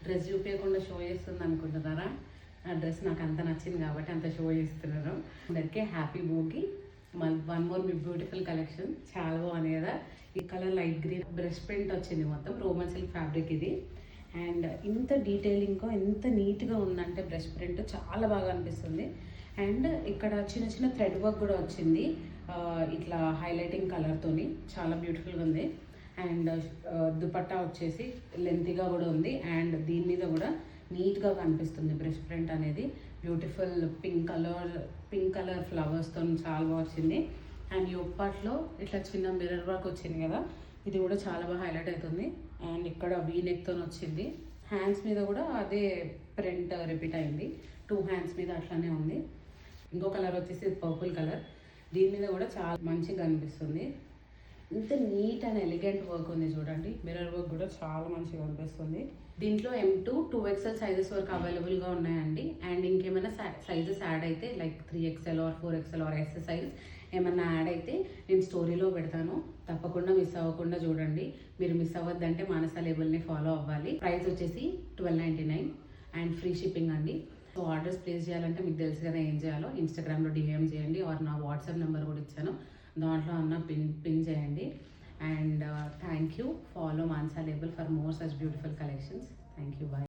Dress చూపించకుండా show చేస్తుంది అనుకుంటున్నారా? ఆ డ్రెస్ నాకు అంత నచ్చింది కాబట్టి అంత షో చేస్తున్నారు. అందరికీ happy Bhogi. One more beautiful collection. చాలా బాగుంది కదా. ఈ colour light green brush print వచ్చింది, మొత్తం రోమన్ సిల్క్ ఫ్యాబ్రిక్ ఇది. అండ్ ఇంత డీటెయిలింగ్గా ఎంత నీట్గా ఉందంటే బ్రష్ ప్రింట్ చాలా బాగా అనిపిస్తుంది. అండ్ ఇక్కడ చిన్న చిన్న థ్రెడ్ వర్క్ కూడా వచ్చింది, ఇట్లా హైలైటింగ్ కలర్తోని చాలా బ్యూటిఫుల్గా ఉంది. అండ్ దుపట్టా వచ్చేసి లెంతీగా కూడా ఉంది. అండ్ దీని మీద కూడా నీట్గా కనిపిస్తుంది బ్రష్ ప్రింట్ అనేది. బ్యూటిఫుల్ పింక్ కలర్ ఫ్లవర్స్తో చాలా బాగా వచ్చింది. అండ్ యోపాట్లో ఇట్లా చిన్న మిర్రర్ వర్క్ వచ్చింది కదా, ఇది కూడా చాలా బాగా హైలైట్ అవుతుంది. అండ్ ఇక్కడ వీ నెక్తో వచ్చింది. హ్యాండ్స్ మీద కూడా అదే ప్రింట్ రిపీట్ అయింది, 2 హ్యాండ్స్ మీద అట్లానే ఉంది. ఇంకో కలర్ వచ్చేసి పర్పుల్ కలర్, దీని మీద కూడా చాలా మంచిగా అనిపిస్తుంది. ఇంత నీట్ అండ్ ఎలిగెంట్ వర్క్ ఉంది చూడండి. మిర్రర్ వర్క్ కూడా చాలా మంచిగా అనిపిస్తుంది. దీంట్లో M2 2XL సైజెస్ వరకు అవైలబుల్గా ఉన్నాయండి. అండ్ ఇంకేమైనా సైజెస్ యాడ్ అయితే like 3XL or 4XL or S size ఏమన్నా యాడ్ అయితే నేను స్టోరీలో పెడతాను, తప్పకుండా మిస్ అవ్వకుండా చూడండి. మీరు మిస్ అవ్వద్దంటే మానస లేబుల్ని ఫాలో అవ్వాలి. ప్రైస్ వచ్చేసి 1299 అండ్ ఫ్రీ షిప్పింగ్ అండి. సో ఆర్డర్స్ ప్లేస్ చేయాలంటే మీకు తెలుసు కదా ఏం చేయాలో. ఇన్స్టాగ్రామ్లో DM చేయండి, ఆర్ నా వాట్సాప్ నెంబర్ కూడా ఇచ్చాను, దాంట్లో అన్న పిన్ చేయండి. And thank you. Follow Manasa label for more such beautiful collections. Thank you. Bye.